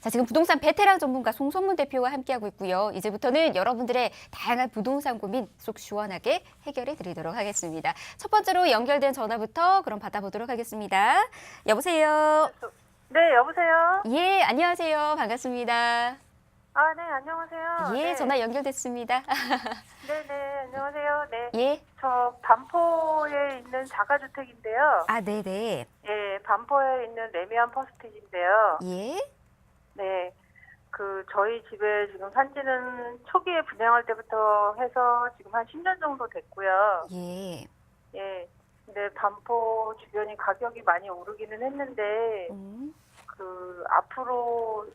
자, 지금 부동산 베테랑 전문가 송선문 대표와 함께하고 있고요. 이제부터는 여러분들의 다양한 부동산 고민 속 시원하게 해결해 드리도록 하겠습니다. 첫 번째로 연결된 전화부터 그럼 받아보도록 하겠습니다. 여보세요. 네, 여보세요? 예, 안녕하세요. 반갑습니다. 아, 네, 안녕하세요. 예, 네. 전화 연결됐습니다. 네, 네, 안녕하세요. 네. 예. 저 반포에 있는 자가주택인데요. 아, 네네. 예, 반포에 있는 레미안 퍼스티지인데요. 예. 네. 저희 집에 지금 산지는 초기에 분양할 때부터 해서 지금 한 10년 정도 됐고요. 예. 예. 근데 반포 주변이 가격이 많이 오르기는 했는데, 앞으로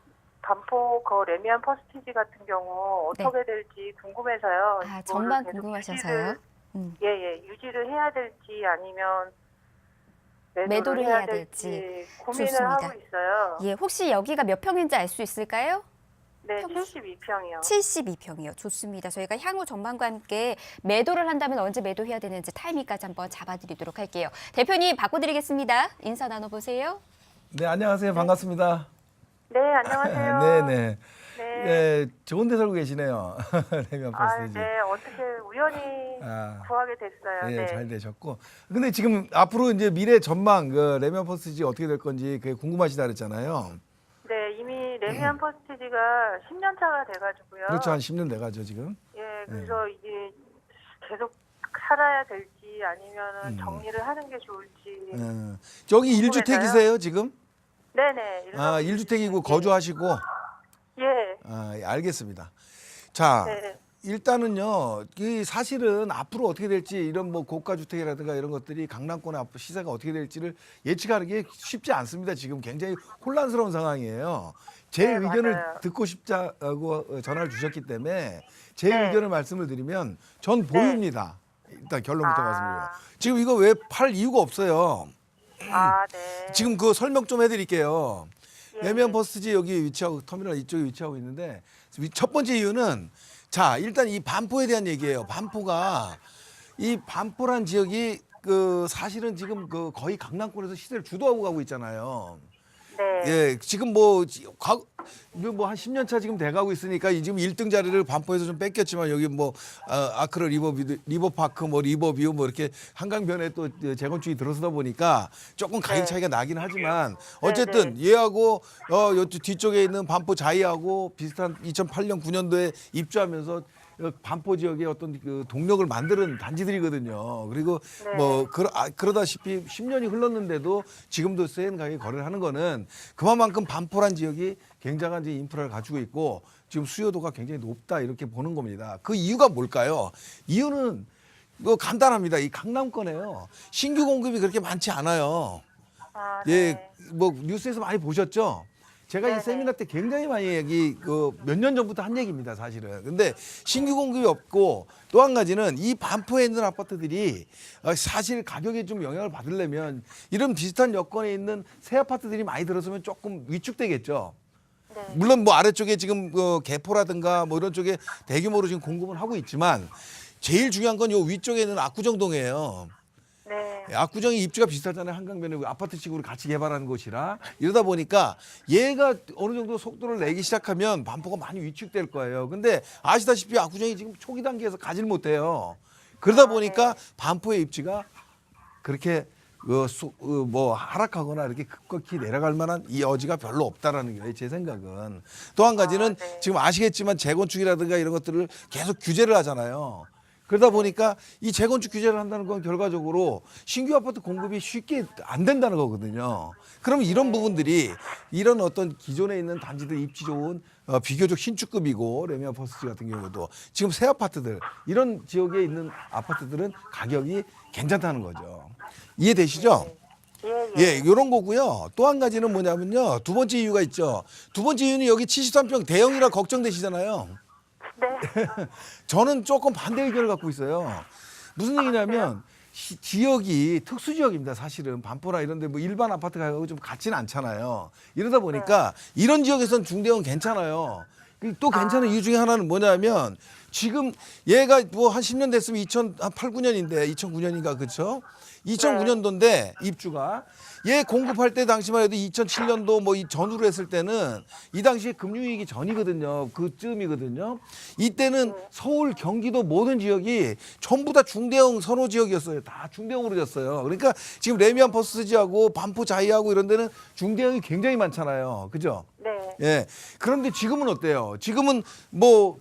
반포 레미안 퍼스티지 같은 경우 어떻게 될지 궁금해서요. 아, 이거를 전망 계속 궁금하셔서요? 유지를 해야 될지 아니면 매도를 해야 될지. 고민을 좋습니다. 하고 있어요. 예, 혹시 여기가 몇 평인지 알 수 있을까요? 네, 72평이요. 72평이요. 좋습니다. 저희가 향후 전망과 함께 매도를 한다면 언제 매도해야 되는지 타이밍까지 한번 잡아드리도록 할게요. 대표님 바꿔드리겠습니다. 인사 나눠보세요. 네, 안녕하세요. 반갑습니다. 네, 안녕하세요. 네네. 네. 네, 좋은 데 살고 계시네요. 레미안 아, 퍼스티지. 네, 어떻게 우연히 구하게 됐어요. 예, 네. 잘 되셨고. 근데 지금 앞으로 이제 미래 전망, 레미안 퍼스티지 어떻게 될 건지 그게 궁금하시다 그랬잖아요. 네, 이미 레미안 퍼스티지가 10년 차가 돼가지고요. 그렇죠. 한 10년 돼가죠, 지금. 예, 그래서 이게 계속 살아야 될지 아니면은 정리를 하는 게 좋을지. 저기 궁금해서요. 1주택이세요, 지금? 네네. 아, 1주택이고 거주하시고? 예. 아, 예, 알겠습니다. 자, 네. 일단은요, 이 사실은 앞으로 어떻게 될지 이런 뭐 고가 주택이라든가 이런 것들이 강남권의 앞으로 시세가 어떻게 될지를 예측하는 게 쉽지 않습니다. 지금 굉장히 혼란스러운 상황이에요. 제 네, 의견을 맞아요. 듣고 싶다고 전화를 주셨기 때문에 제 네. 의견을 말씀을 드리면 전 보유입니다. 일단 결론부터 아. 말씀드려요. 지금 이거 왜 팔 이유가 없어요. 아, 네. 지금 그 설명 좀 해드릴게요. 예, 레미안 예. 퍼스티지 여기 위치하고 터미널 이쪽에 위치하고 있는데 첫 번째 이유는 자 일단 이 반포에 대한 얘기예요. 반포가 이 반포란 지역이 사실은 지금 거의 강남권에서 시세를 주도하고 가고 있잖아요. 네. 예, 지금 한 10년 차 지금 돼가고 있으니까 지금 1등 자리를 반포에서 좀 뺏겼지만 여기 아크로 리버파크 리버뷰 이렇게 한강변에 또 재건축이 들어서다 보니까 조금 가격 네. 차이가 나긴 하지만 어쨌든 얘하고 이쪽 뒤쪽에 있는 반포 자이하고 비슷한 2008년 9년도에 입주하면서 반포 지역에 어떤 동력을 만드는 단지들이거든요. 그리고 네. 그러다시피 10년이 흘렀는데도 지금도 센 가격에 거래를 하는 거는 그만큼 반포란 지역이 굉장한 이제 인프라를 가지고 있고 지금 수요도가 굉장히 높다 이렇게 보는 겁니다. 그 이유가 뭘까요? 이유는 간단합니다. 이 강남권에요. 신규 공급이 그렇게 많지 않아요. 아, 예, 네. 뉴스에서 많이 보셨죠? 제가 네네. 이 세미나 때 굉장히 많이 몇 년 전부터 한 얘기입니다, 사실은. 근데 신규 공급이 없고 또 한 가지는 이 반포에 있는 아파트들이 사실 가격에 좀 영향을 받으려면 이런 비슷한 여건에 있는 새 아파트들이 많이 들어서면 조금 위축되겠죠. 네. 물론 아래쪽에 지금 개포라든가 이런 쪽에 대규모로 지금 공급을 하고 있지만 제일 중요한 건 요 위쪽에 있는 압구정동이에요. 네. 압구정이 입지가 비슷하잖아요. 한강변에 아파트식으로 같이 개발하는 곳이라. 이러다 보니까 얘가 어느 정도 속도를 내기 시작하면 반포가 많이 위축될 거예요. 근데 아시다시피 압구정이 지금 초기 단계에서 가질 못해요. 그러다 보니까 반포의 입지가 그렇게 하락하거나 이렇게 급격히 내려갈 만한 이 여지가 별로 없다라는 게 제 생각은. 또 한 가지는 네. 지금 아시겠지만 재건축이라든가 이런 것들을 계속 규제를 하잖아요. 그러다 보니까 이 재건축 규제를 한다는 건 결과적으로 신규 아파트 공급이 쉽게 안 된다는 거거든요. 그럼 이런 부분들이 이런 어떤 기존에 있는 단지들 입지 좋은 비교적 신축급이고 레미안 퍼스티지 같은 경우도 지금 새 아파트들 이런 지역에 있는 아파트들은 가격이 괜찮다는 거죠. 이해되시죠? 예, 예, 이런 거고요. 또 한 가지는 뭐냐면요. 두 번째 이유가 있죠. 두 번째 이유는 여기 73평 대형이라 걱정되시잖아요. 네. 저는 조금 반대 의견을 갖고 있어요. 무슨 얘기냐면 지역이 특수 지역입니다. 사실은 반포나 이런 데 일반 아파트 가격하고 좀 같지는 않잖아요. 이러다 보니까 이런 지역에서는 중대형은 괜찮아요. 또 괜찮은 이유 중에 하나는 뭐냐면 지금 얘가 뭐 한 10년 됐으면 2008, 9년인데 2009년인가 그렇죠? 2009년도인데 입주가 얘 공급할 때 당시만 해도 2007년도 뭐 이 전후로 했을 때는 이 당시에 금융위기 전이거든요. 그쯤이거든요. 이때는 서울, 경기도 모든 지역이 전부 다 중대형 선호 지역이었어요. 다 중대형으로 졌어요. 그러니까 지금 레미안 퍼스트지하고 반포 자이하고 이런 데는 중대형이 굉장히 많잖아요. 그죠? 네. 예. 그런데 지금은 어때요? 지금은 뭐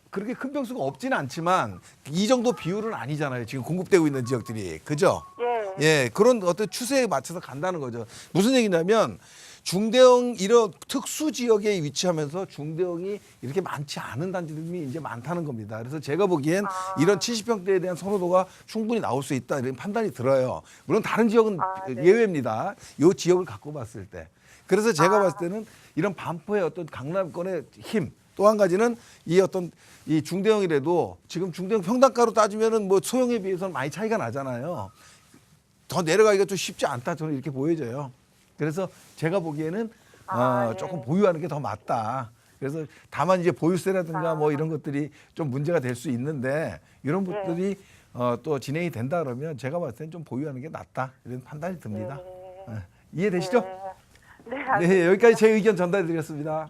그렇게 큰 평수가 없지는 않지만 이 정도 비율은 아니잖아요. 지금 공급되고 있는 지역들이. 그죠? 예. 예. 그런 어떤 추세에 맞춰서 간다는 거죠. 무슨 얘기냐면 중대형 이런 특수 지역에 위치하면서 중대형이 이렇게 많지 않은 단지들이 이제 많다는 겁니다. 그래서 제가 보기엔 이런 70평대에 대한 선호도가 충분히 나올 수 있다 이런 판단이 들어요. 물론 다른 지역은 네. 예외입니다. 이 지역을 갖고 봤을 때. 그래서 제가 봤을 때는 이런 반포의 어떤 강남권의 힘, 또 한 가지는 이 어떤 이 중대형이라도 지금 중대형 평당가로 따지면은 뭐 소형에 비해서는 많이 차이가 나잖아요. 더 내려가기가 좀 쉽지 않다 저는 이렇게 보여져요. 그래서 제가 보기에는 예. 조금 보유하는 게 더 맞다. 그래서 다만 이제 보유세라든가 뭐 이런 것들이 좀 문제가 될 수 있는데 이런 것들이 또 진행이 된다 그러면 제가 봤을 때는 좀 보유하는 게 낫다 이런 판단이 듭니다. 이해되시죠? 네, 알겠습니다. 네, 여기까지 제 의견 전달드렸습니다.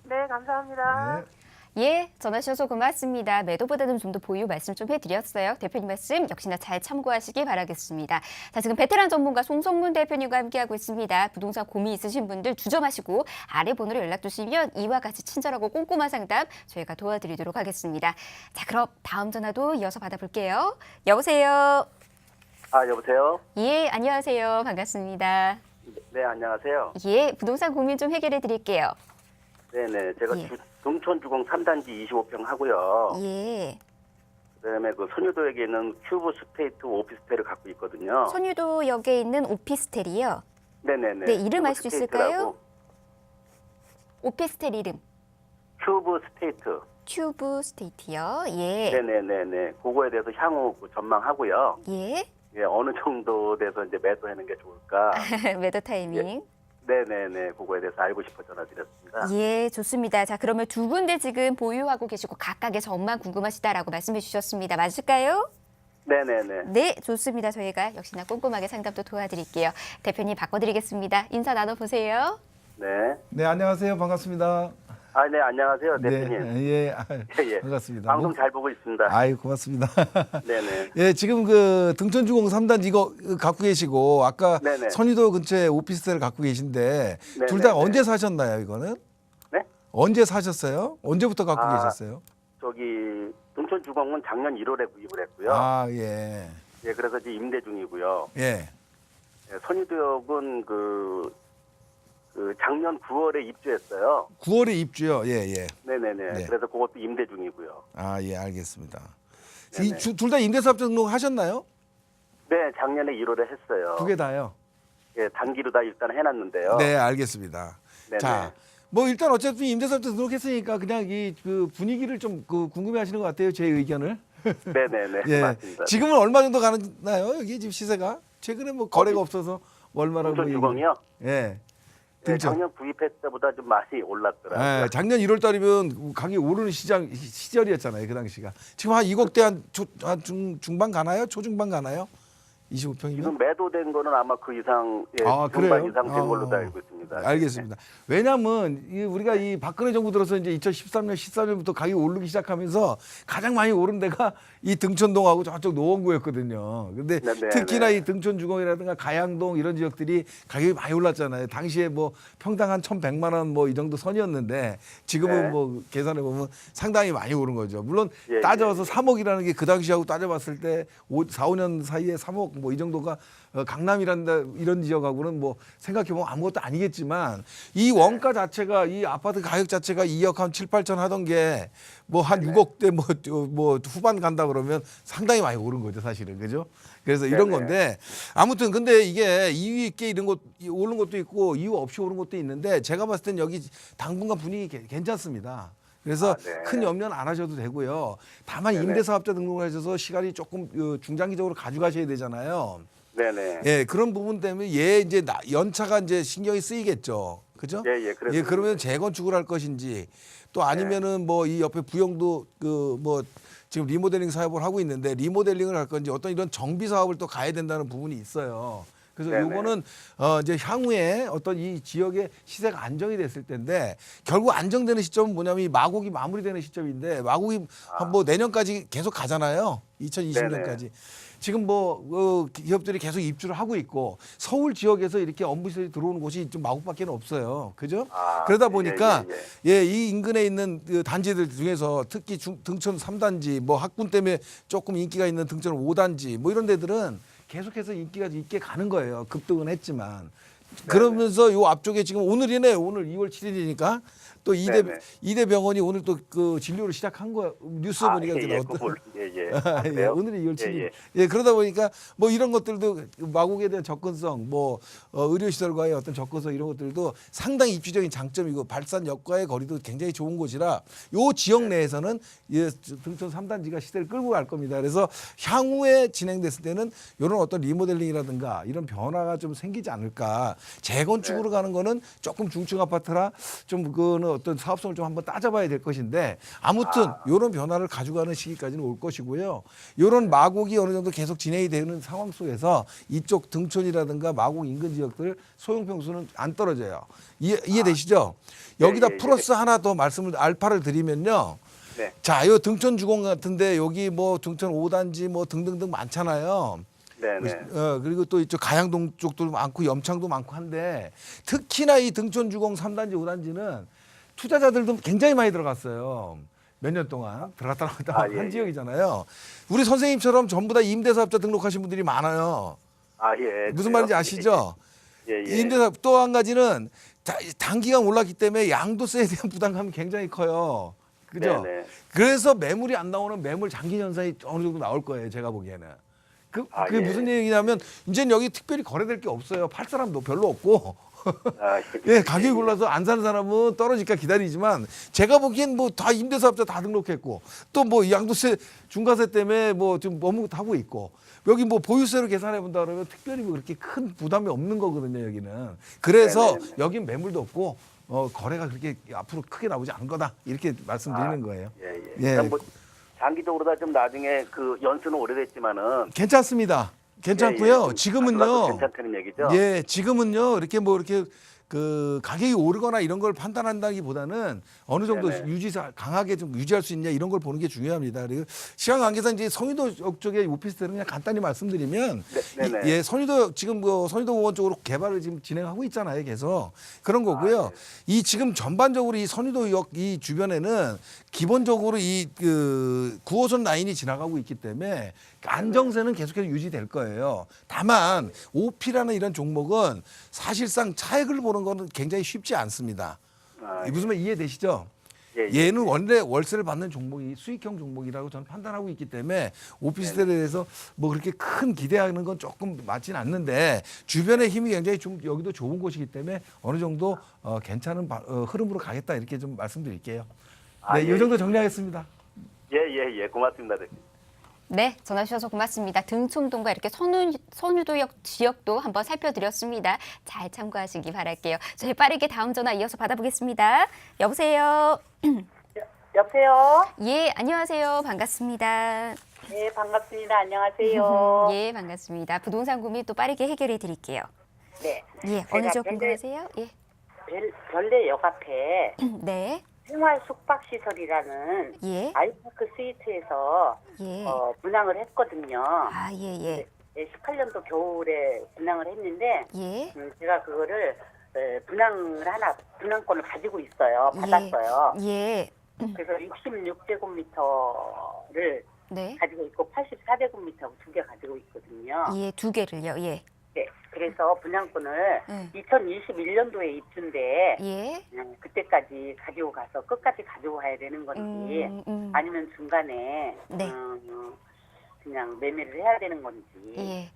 네, 감사합니다. 네. 예, 전화 주셔서 고맙습니다. 매도보다는 좀 더 보유 말씀 좀 해드렸어요. 대표님 말씀 역시나 잘 참고하시기 바라겠습니다. 자, 지금 베테랑 전문가 송성문 대표님과 함께하고 있습니다. 부동산 고민 있으신 분들 주저마시고 아래 번호로 연락 주시면 이와 같이 친절하고 꼼꼼한 상담 저희가 도와드리도록 하겠습니다. 자, 그럼 다음 전화도 이어서 받아볼게요. 여보세요. 여보세요? 예, 안녕하세요. 반갑습니다. 네, 안녕하세요. 예, 부동산 고민 좀 해결해 드릴게요. 네네. 제가 예. 동천주공 3단지 25평 하고요. 예, 그다음에 그 선유도역에 있는 큐브 스테이트 오피스텔을 갖고 있거든요. 선유도역에 있는 오피스텔이요. 네네네. 네, 이름 큐브 알 수 있을까요? 스테이트라고. 오피스텔 이름. 큐브 스테이트. 튜브 스테이트요. 예. 네네네네. 그거에 대해서 향후 그 전망하고요. 예. 예, 어느 정도 돼서 이제 매도하는 게 좋을까? 매도 타이밍. 네네네. 그거에 대해서 알고 싶어 전화드렸습니다. 예, 좋습니다. 자, 그러면 두 군데 지금 보유하고 계시고 각각의 전망 궁금하시다라고 말씀해 주셨습니다. 맞을까요? 네네네. 네, 좋습니다. 저희가 역시나 꼼꼼하게 상담도 도와드릴게요. 대표님 바꿔드리겠습니다. 인사 나눠보세요. 네. 네, 안녕하세요. 반갑습니다. 네, 안녕하세요. 대표님. 네, 예, 예. 반갑습니다. 방송 잘 보고 있습니다. 아유, 고맙습니다. 네네. 예, 지금 그 등촌주공 3단지 이거 갖고 계시고 아까 네네. 선유도 근처에 오피스텔을 갖고 계신데 네네. 둘 다 네. 언제 사셨나요, 이거는? 네? 언제 사셨어요? 언제부터 갖고 아, 계셨어요? 저기 동천주공은 작년 1월에 구입을 했고요. 아, 예. 예, 그래서 이제 임대 중이고요. 예. 예, 선유도역은 그 작년 9월에 입주했어요. 9월에 입주요. 예, 예. 네네네. 네. 그래서 그것도 임대 중이고요. 아, 예, 알겠습니다. 네네. 둘 다 임대사업자 등록 하셨나요? 네, 작년에 1월에 했어요. 두 개 다요. 예, 단기로 다 일단 해놨는데요. 네, 알겠습니다. 네네. 자, 뭐 일단 어차피 임대사업자 등록했으니까 그냥 이 그 분위기를 좀 그 궁금해하시는 것 같아요. 제 의견을. 네네네. 예. 맞습니다. 지금은 얼마 정도 가나요? 여기 지금 시세가? 최근에 뭐 거래가 없어서 얼마라고 동천주공이요? 예. 예, 등촌. 작년 구입했을 때보다 좀 많이 올랐더라고요. 예, 작년 1월 달이면 가격이 오르는 시절이었잖아요. 그 당시가. 지금 한 2억대 중반 가나요? 초중반 가나요? 25평이면? 지금 매도된 거는 아마 그 이상, 예, 아, 중반 그래요? 이상 된 걸로 아, 알고 있습니다. 알겠습니다. 왜냐하면 우리가 이 박근혜 정부 들어서 이제 2013년, 14년부터 가격이 오르기 시작하면서 가장 많이 오른 데가 이 등촌동하고 저쪽 노원구였거든요. 근데 네네, 특히나 네. 이 등촌주공이라든가 가양동 이런 지역들이 가격이 많이 올랐잖아요. 당시에 뭐 평당 한 1,100만 원 뭐 이 정도 선이었는데 지금은 네. 뭐 계산해 보면 상당히 많이 오른 거죠. 물론 예, 따져서 예. 3억이라는 게 그 당시하고 따져봤을 때 4, 5년 사이에 3억 뭐 이 정도가 이런 지역하고는 뭐 생각해보면 아무것도 아니겠지만 이 원가 자체가 이 아파트 가격 자체가 2억 한 7, 8천 하던 게 뭐 한 6억대 뭐 후반 간다 그러면 상당히 많이 오른 거죠 사실은 그죠? 그래서 이런 네네. 건데 아무튼 근데 이게 이유 있게 이런 것 오른 것도 있고 이유 없이 오른 것도 있는데 제가 봤을 땐 여기 당분간 분위기 괜찮습니다. 그래서 네. 큰 염려는 안 하셔도 되고요. 다만 네네. 임대사업자 등록을 하셔서 시간이 조금 중장기적으로 가져가셔야 되잖아요. 네네. 예, 그런 부분 때문에 얘 이제 연차가 이제 신경이 쓰이겠죠. 그죠? 예, 그래서 예, 그러면 재건축을 할 것인지 또 아니면은 뭐 이 옆에 부영도 그 뭐 지금 리모델링 사업을 하고 있는데 리모델링을 할 건지 어떤 이런 정비 사업을 또 가야 된다는 부분이 있어요. 그래서 네네. 요거는 이제 향후에 어떤 이 지역의 시세가 안정이 됐을 텐데 결국 안정되는 시점은 뭐냐면 이 마곡이 마무리되는 시점인데 마곡이 뭐 내년까지 계속 가잖아요. 2020년까지. 지금 뭐 기업들이 계속 입주를 하고 있고 서울 지역에서 이렇게 업무시설이 들어오는 곳이 좀 마곡밖에 없어요. 그죠? 그러다 보니까 이 인근에 있는 그 단지들 중에서 특히 등촌 3단지 뭐 학군 때문에 조금 인기가 있는 등촌 5단지 뭐 이런 데들은 계속해서 인기가 있게 가는 거예요. 급등은 했지만. 그러면서 요 앞쪽에 지금 오늘이네. 오늘 2월 7일이니까 또 이대 병원이 오늘 또 그 진료를 시작한 거 뉴스 보니까 예, 오늘이 2월 7일. 예, 그러다 보니까 뭐 이런 것들도 마곡에 대한 접근성, 뭐 의료 시설과의 어떤 접근성 이런 것들도 상당히 입지적인 장점이고 발산역과의 거리도 굉장히 좋은 곳이라 요 지역 내에서는 예, 등촌 3단지가 시대를 끌고 갈 겁니다. 그래서 향후에 진행됐을 때는 이런 어떤 리모델링이라든가 이런 변화가 좀 생기지 않을까. 재건축으로 가는 거는 조금 중층 아파트라 좀 그거는 어떤 사업성을 좀 한번 따져봐야 될 것인데 아무튼 이런 변화를 가져가는 시기까지는 올 것이고요. 이런 마곡이 어느 정도 계속 진행이 되는 상황 속에서 이쪽 등촌이라든가 마곡 인근 지역들 소형평수는 안 떨어져요. 이해되시죠? 여기다 플러스 하나 더 알파를 드리면요. 네. 자, 이 등촌 주공 같은데 여기 뭐 등촌 5단지 뭐 등등등 많잖아요. 네네. 그리고 또 이쪽 가양동 쪽도 많고 염창도 많고 한데 특히나 이 등촌 주공 3단지 5단지는 투자자들도 굉장히 많이 들어갔어요. 몇 년 동안 들어갔다 나왔다 한 지역이잖아요. 우리 선생님처럼 전부 다 임대사업자 등록하신 분들이 많아요. 무슨 말인지 아시죠? 임대사업 또 한 가지는 단기간 올랐기 때문에 양도세에 대한 부담감이 굉장히 커요. 그죠? 네네. 그래서 매물이 안 나오는 매물 장기 현상이 어느 정도 나올 거예요. 제가 보기에는. 그게 무슨 얘기냐면 이제는 여기 특별히 거래될 게 없어요. 팔 사람도 별로 없고. 예, 가격이 올라서 안 사는 사람은 떨어질까 기다리지만 제가 보기엔 뭐 다 임대사업자 다 등록했고 또 뭐 양도세 중과세 때문에 뭐 좀 머뭇하고 있고 여기 뭐 보유세로 계산해 본다 그러면 특별히 뭐 그렇게 큰 부담이 없는 거거든요, 여기는. 그래서 여긴 매물도 없고 거래가 그렇게 앞으로 크게 나오지 않을 거다. 이렇게 말씀드리는 거예요. 예. 뭐 장기적으로 다 좀 나중에 그 연수는 오래됐지만은 괜찮습니다. 괜찮고요. 지금은요. 괜찮다는 얘기죠. 예, 지금은요. 이렇게 뭐 이렇게 그 가격이 오르거나 이런 걸 판단한다기보다는 어느 정도 강하게 좀 유지할 수 있냐 이런 걸 보는 게 중요합니다. 그리고 시간 관계상 이제 선의도 쪽에 오피스텔은 그냥 간단히 말씀드리면 예, 선의도 지금 뭐 선의도 공원 쪽으로 개발을 지금 진행하고 있잖아요. 계속 그런 거고요. 이 지금 전반적으로 이 선의도역 이 주변에는 기본적으로 이 그 9호선 라인이 지나가고 있기 때문에 안정세는 계속해서 유지될 거예요. 다만 오피라는 이런 종목은 사실상 차익을 보는 거는 굉장히 쉽지 않습니다. 무슨 말 이해되시죠? 얘는 원래 월세를 받는 종목이 수익형 종목이라고 저는 판단하고 있기 때문에 오피스텔에 대해서 뭐 그렇게 큰 기대하는 건 조금 맞지는 않는데 주변의 힘이 굉장히 좀 여기도 좋은 곳이기 때문에 어느 정도 괜찮은 흐름으로 가겠다 이렇게 좀 말씀드릴게요. 네, 이 정도 정리하겠습니다. 예. 고맙습니다. 네, 전화 주셔서 고맙습니다. 등촌동과 이렇게 선유도역 지역도 한번 살펴드렸습니다. 잘 참고하시기 바랄게요. 저희 빠르게 다음 전화 이어서 받아보겠습니다. 여보세요? 여보세요? 예, 안녕하세요. 반갑습니다. 네, 반갑습니다. 안녕하세요. 예, 반갑습니다. 부동산 고민 또 빠르게 해결해 드릴게요. 네. 예, 어느 지역 궁금하세요? 예. 별내역 앞에 네. 생활 숙박시설이라는 예. 아이파크 스위트에서 예. 분양을 했거든요. 아, 예. 18년도 겨울에 분양을 했는데 예. 제가 그거를 분양권을 가지고 있어요. 받았어요. 예. 그래서 66제곱미터를 네. 가지고 있고 84제곱미터 두 개 가지고 있거든요. 예, 두 개를요. 예. 네, 그래서 분양권을 2021년도에 입주인데 예. 그때까지 가지고 가서 끝까지 가지고 가야 되는 건지 아니면 중간에 네. 그냥 매매를 해야 되는 건지. 예.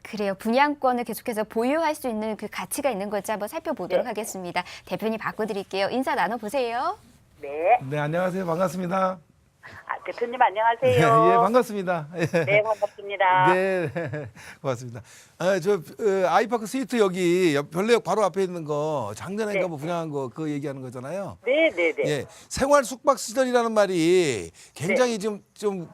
그래요. 분양권을 계속해서 보유할 수 있는 그 가치가 있는 건지 한번 살펴보도록 네. 하겠습니다. 대표님 바꿔드릴게요. 인사 나눠보세요. 네. 네, 안녕하세요. 반갑습니다. 대표님 안녕하세요. 예, 반갑습니다. 예. 네, 반갑습니다. 네, 고맙습니다. 아이파크 스위트 여기 별내역 바로 앞에 있는 거 작년에 네. 뭐 분양한 거 그 얘기하는 거잖아요. 네, 네, 네. 예, 생활 숙박 시설이라는 말이 굉장히 좀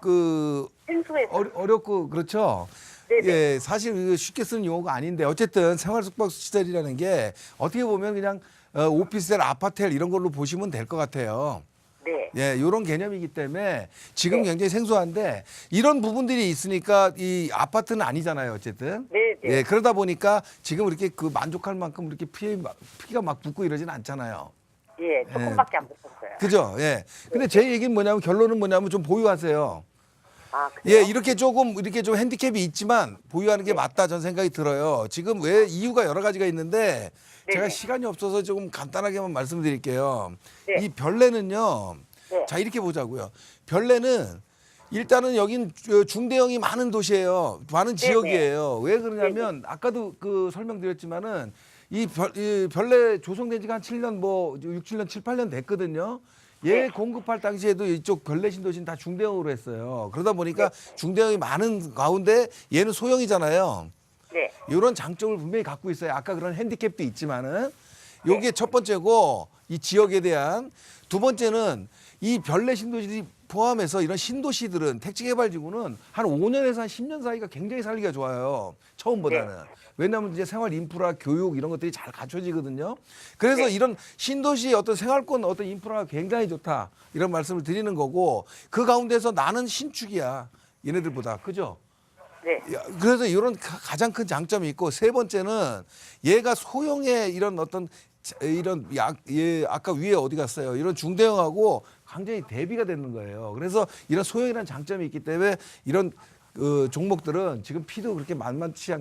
그 생소해서. 어렵고 그렇죠. 네네. 예, 사실 그 쉽게 쓰는 용어가 아닌데 어쨌든 생활 숙박 시설이라는 게 어떻게 보면 그냥 오피스텔, 아파텔 이런 걸로 보시면 될 것 같아요. 네. 예, 이런 개념이기 때문에 지금 네. 굉장히 생소한데 이런 부분들이 있으니까 이 아파트는 아니잖아요, 어쨌든. 네, 네. 예, 그러다 보니까 지금 이렇게 그 만족할 만큼 이렇게 피가 막 붙고 이러진 않잖아요. 예, 조금밖에 안 붙었어요. 그죠? 예. 근데 제 얘기는 뭐냐면 결론은 뭐냐면 좀 보유하세요. 아, 그래요? 예, 이렇게 좀 핸디캡이 있지만 보유하는 게 맞다 전 생각이 들어요. 지금 왜 이유가 여러 가지가 있는데 제가 네네. 시간이 없어서 조금 간단하게만 말씀드릴게요. 네. 이 별내는요. 네. 자, 이렇게 보자고요. 별내는 일단은 여긴 중대형이 많은 도시예요. 많은 지역이에요. 왜 그러냐면 아까도 그 설명드렸지만은 이 별내 조성된 지가 한 7년 6, 7년, 7, 8년 됐거든요. 얘 공급할 당시에도 이쪽 별내 신도시는 다 중대형으로 했어요. 그러다 보니까 중대형이 많은 가운데 얘는 소형이잖아요. 네. 이런 장점을 분명히 갖고 있어요. 아까 그런 핸디캡도 있지만은 요게 첫 번째고 이 지역에 대한 두 번째는 이 별내 신도시들이 포함해서 이런 신도시들은 택지개발지구는 한 5년에서 한 10년 사이가 굉장히 살기가 좋아요. 처음보다는. 왜냐하면 이제 생활 인프라, 교육 이런 것들이 잘 갖춰지거든요. 그래서 이런 신도시의 어떤 생활권 어떤 인프라가 굉장히 좋다. 이런 말씀을 드리는 거고 그 가운데서 나는 신축이야. 얘네들보다. 그죠? 네. 그래서 이런 가장 큰 장점이 있고 세 번째는 얘가 소형의 이런 어떤 이런 아까 위에 어디 갔어요? 이런 중대형하고 굉장히 대비가 되는 거예요. 그래서 이런 소형이라는 장점이 있기 때문에 이런 종목들은 지금 피도 그렇게 만만치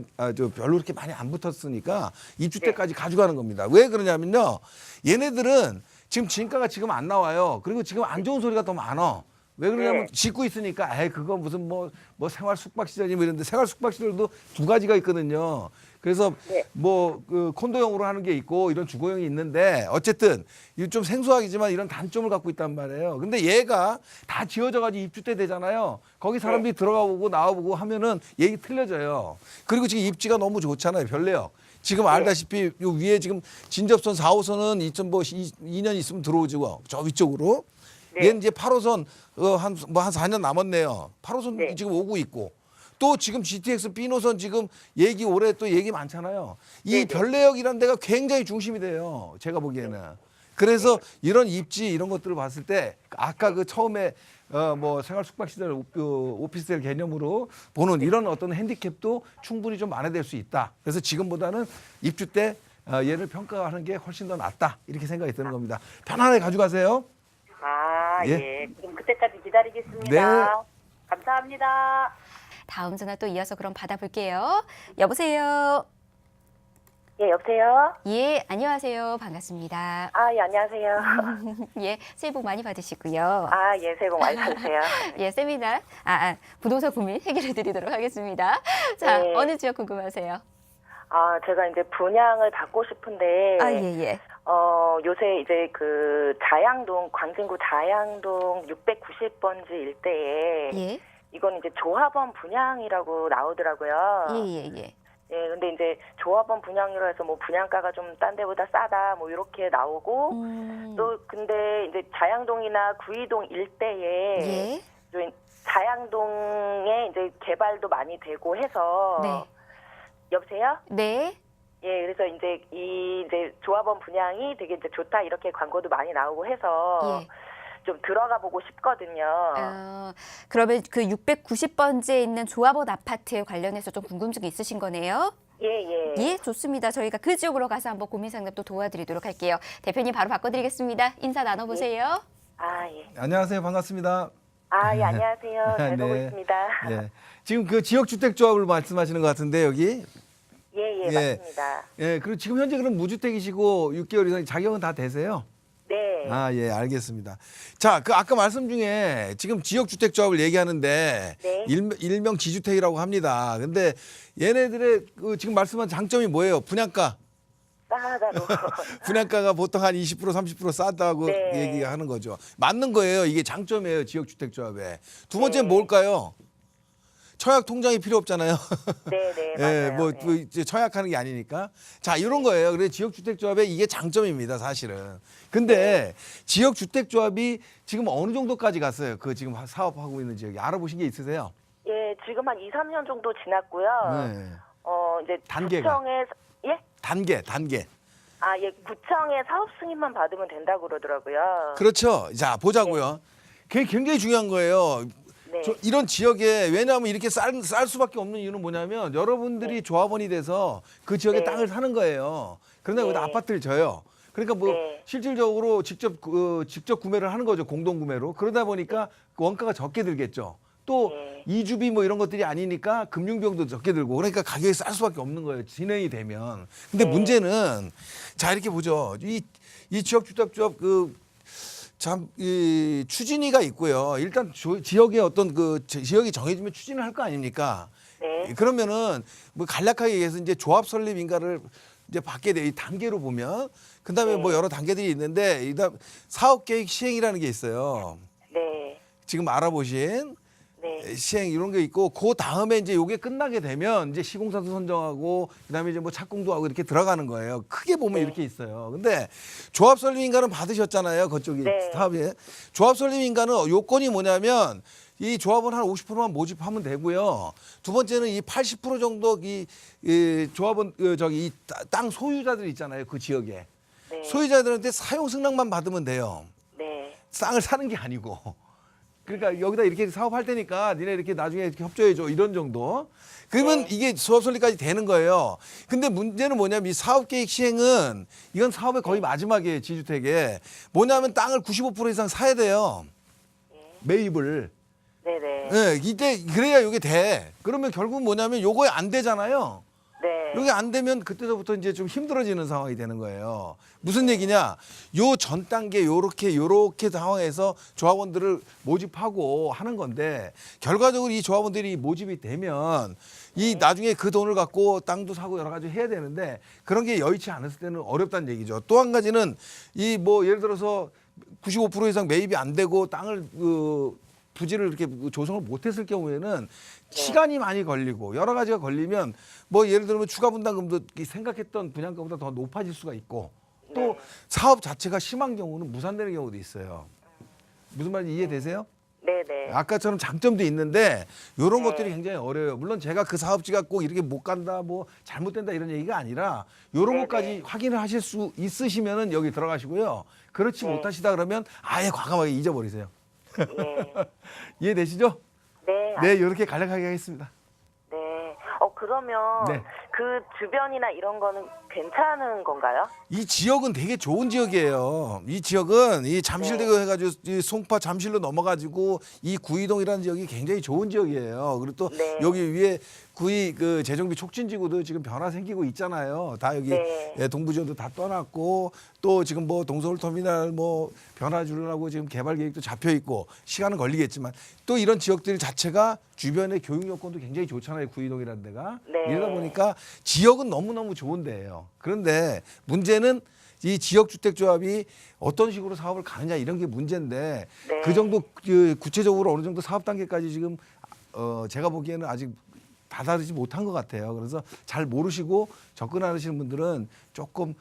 별로 그렇게 많이 안 붙었으니까 입주 때까지 가져가는 겁니다. 왜 그러냐면요. 얘네들은 지금 진가가 지금 안 나와요. 그리고 지금 안 좋은 소리가 더 많아. 왜 그러냐면 짓고 있으니까 그거 무슨 뭐 생활 숙박 시설이 뭐 이런데 생활 숙박 시설도 두 가지가 있거든요. 그래서 그 콘도형으로 하는 게 있고 이런 주거형이 있는데 어쨌든 이거 좀 생소하지만 이런 단점을 갖고 있단 말이에요. 근데 얘가 다 지어져 가지고 입주 때 되잖아요. 거기 사람들이 들어가 보고 나와 보고 하면은 얘기 틀려져요. 그리고 지금 입지가 너무 좋잖아요. 별내역. 지금 알다시피 요 위에 지금 진접선 4호선은 2년 있으면 들어오죠. 저 위쪽으로. 얘는 이제 8호선 한 4년 남았네요. 8호선 지금 오고 있고. 또 지금 GTX B노선 지금 올해 또 얘기 많잖아요. 이 별내역이라는 데가 굉장히 중심이 돼요. 제가 보기에는. 그래서 이런 입지 이런 것들을 봤을 때 아까 그 처음에 생활 숙박시설 오피스텔 개념으로 보는 이런 어떤 핸디캡도 충분히 좀 만회될 수 있다. 그래서 지금보다는 입주 때 얘를 평가하는 게 훨씬 더 낫다. 이렇게 생각이 드는 겁니다. 편안하게 가져가세요. 아, 예. 예. 그럼 그때까지 기다리겠습니다. 네. 감사합니다. 다음 전화 또 이어서 그럼 받아볼게요. 여보세요. 예, 여보세요? 예, 안녕하세요. 반갑습니다. 아, 예, 안녕하세요. 예, 새해 복 많이 받으시고요. 아, 예, 새해 복 많이 받으세요. 예, 세미나 부동산 고민 해결해 드리도록 하겠습니다. 자, 네. 어느 지역 궁금하세요? 아, 제가 이제 분양을 받고 싶은데. 예. 요새 이제 그 광진구 자양동 690번지 일대에. 예. 이건 이제 조합원 분양이라고 나오더라고요. 예. 예, 근데 이제 조합원 분양이라 해서 뭐 분양가가 좀 딴 데보다 싸다 뭐 이렇게 나오고 또 근데 이제 자양동이나 구이동 일대에 좀 자양동에 이제 개발도 많이 되고 해서 네. 여보세요? 네. 예, 그래서 이제 조합원 분양이 되게 이제 좋다 이렇게 광고도 많이 나오고 해서 예. 좀 들어가 보고 싶거든요. 그러면 그 690번지에 있는 조합원 아파트에 관련해서 좀 궁금증이 있으신 거네요? 예. 예, 좋습니다. 저희가 그 지역으로 가서 한번 고민 상담 또 도와드리도록 할게요. 대표님 바로 바꿔드리겠습니다. 인사 나눠보세요. 아, 예. 안녕하세요. 반갑습니다. 아, 예, 안녕하세요. 잘 보고 네. 있습니다. 예. 지금 그 지역주택조합을 말씀하시는 것 같은데 여기. 예, 맞습니다. 예, 그리고 지금 현재 그럼 무주택이시고 6개월 이상 자격은 다 되세요? 네. 아, 예, 알겠습니다. 자, 그 아까 말씀 중에 지금 지역주택조합을 얘기하는데 네. 일명 지주택이라고 합니다. 근데 얘네들의 그 지금 말씀한 장점이 뭐예요? 분양가. 싸다로. 분양가가 보통 한 20% 30% 싸다고 네. 얘기하는 거죠. 맞는 거예요. 이게 장점이에요. 지역주택조합에. 두 번째는 네. 뭘까요? 청약 통장이 필요 없잖아요. 네네, 예, 맞아요. 뭐 네. 이제 청약하는 게 아니니까. 자, 이런 거예요. 그래서 지역주택조합의 이게 장점입니다, 사실은. 근데 지역주택조합이 지금 어느 정도까지 갔어요? 그 지금 사업하고 있는 지역이 알아보신 게 있으세요? 예, 지금 한 2, 3년 정도 지났고요. 네. 이제 단계가. 구청에 예? 단계. 아, 예, 구청에 사업 승인만 받으면 된다고 그러더라고요. 그렇죠. 자, 보자고요. 그게 굉장히 중요한 거예요. 네. 이런 지역에 왜냐하면 이렇게 쌀 수밖에 없는 이유는 뭐냐면 여러분들이 조합원이 돼서 그 지역에 네. 땅을 사는 거예요. 그런데 네. 거기다 아파트를 져요. 그러니까 뭐 네. 실질적으로 직접 구매를 하는 거죠. 공동 구매로. 그러다 보니까 그 원가가 적게 들겠죠. 또 네. 이주비 뭐 이런 것들이 아니니까 금융비용도 적게 들고 그러니까 가격이 쌀 수밖에 없는 거예요. 진행이 되면. 근데 네. 문제는 자 이렇게 보죠. 이 지역주택조합 이 추진위가 있고요. 일단 지역의 어떤 지역이 정해지면 추진을 할 거 아닙니까? 네. 그러면은 뭐 간략하게 얘기해서 이제 조합 설립 인가를 이제 받게 돼. 이 단계로 보면 그다음에 네. 뭐 여러 단계들이 있는데 이다음 사업 계획 시행이라는 게 있어요. 네. 지금 알아보신 네. 시행 이런 게 있고 그 다음에 이제 요게 끝나게 되면 이제 시공사도 선정하고 그다음에 이제 뭐 착공도 하고 이렇게 들어가는 거예요. 크게 보면 네. 이렇게 있어요. 근데 조합 설립 인가는 받으셨잖아요. 그쪽이 네. 사업에. 조합 설립 인가는 요건이 뭐냐면 이 조합은 한 50%만 모집하면 되고요. 두 번째는 이 80% 정도 이 조합은 이 땅 소유자들 있잖아요. 그 지역에. 네. 소유자들한테 사용 승낙만 받으면 돼요. 네. 땅을 사는 게 아니고. 그러니까 여기다 이렇게 사업할 테니까 니네 이렇게 나중에 이렇게 협조해줘 이런 정도. 그러면 네. 이게 수업 설립까지 되는 거예요. 근데 문제는 뭐냐면 이 사업 계획 시행은 이건 사업의 거의 마지막이에요. 지주택에. 뭐냐면 땅을 95% 이상 사야 돼요. 매입을. 네네. 네, 이때 그래야 이게 돼. 그러면 결국 뭐냐면 요거에 안 되잖아요. 네. 이게 안 되면 그때부터 이제 좀 힘들어지는 상황이 되는 거예요. 무슨 얘기냐? 요 전 단계 요렇게 상황에서 조합원들을 모집하고 하는 건데 결과적으로 이 조합원들이 모집이 되면 이 나중에 그 돈을 갖고 땅도 사고 여러 가지 해야 되는데 그런 게 여의치 않았을 때는 어렵다는 얘기죠. 또 한 가지는 이 뭐 예를 들어서 95% 이상 매입이 안 되고 땅을 부지를 이렇게 조성을 못했을 경우에는 시간이 많이 걸리고 여러 가지가 걸리면 뭐 예를 들면 추가 분담금도 생각했던 분양가보다 더 높아질 수가 있고 또 네. 사업 자체가 심한 경우는 무산되는 경우도 있어요. 무슨 말인지 이해되세요? 네네. 아까처럼 장점도 있는데 이런 네. 것들이 굉장히 어려워요. 물론 제가 그 사업지가 꼭 이렇게 못 간다, 뭐 잘못된다 이런 얘기가 아니라 이런 네, 것까지 네. 확인을 하실 수 있으시면은 여기 들어가시고요. 그렇지 네. 못하시다 그러면 아예 과감하게 잊어버리세요. 예. 이해되시죠? 네. 네, 이렇게 간략하게 하겠습니다. 네. 그러면 네. 그 주변이나 이런 거는 괜찮은 건가요? 이 지역은 되게 좋은 지역이에요. 이 지역은 이 잠실대교 해가지고 이 송파 잠실로 넘어가지고 이 구이동이라는 지역이 굉장히 좋은 지역이에요. 그리고 또 네. 여기 위에 구이 그 재정비 촉진지구도 지금 변화 생기고 있잖아요. 다 여기 네. 동부지역도 다 떠났고 또 지금 뭐 동서울터미널 뭐 변화 주려고 지금 개발 계획도 잡혀 있고 시간은 걸리겠지만 또 이런 지역들 자체가 주변의 교육 여건도 굉장히 좋잖아요. 구이동이라는 데가. 네. 이러다 보니까 지역은 너무너무 좋은 데예요. 그런데 문제는 이 지역주택조합이 어떤 식으로 사업을 가느냐 이런 게 문제인데 네. 그 정도 구체적으로 어느 정도 사업 단계까지 지금 제가 보기에는 아직 다다르지 못한 것 같아요. 그래서 잘 모르시고 접근하시는 분들은 조금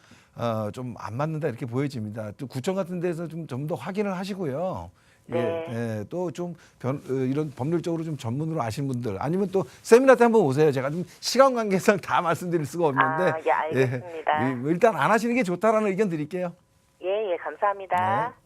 좀 안 맞는다 이렇게 보여집니다. 또 구청 같은 데서 좀 더 확인을 하시고요. 네. 예, 또 좀 이런 법률적으로 좀 전문으로 아시는 분들 아니면 또 세미나 때 한번 오세요. 제가 좀 시간 관계상 다 말씀드릴 수가 없는데 예, 알겠습니다. 일단 안 하시는 게 좋다라는 의견 드릴게요. 예, 감사합니다. 네.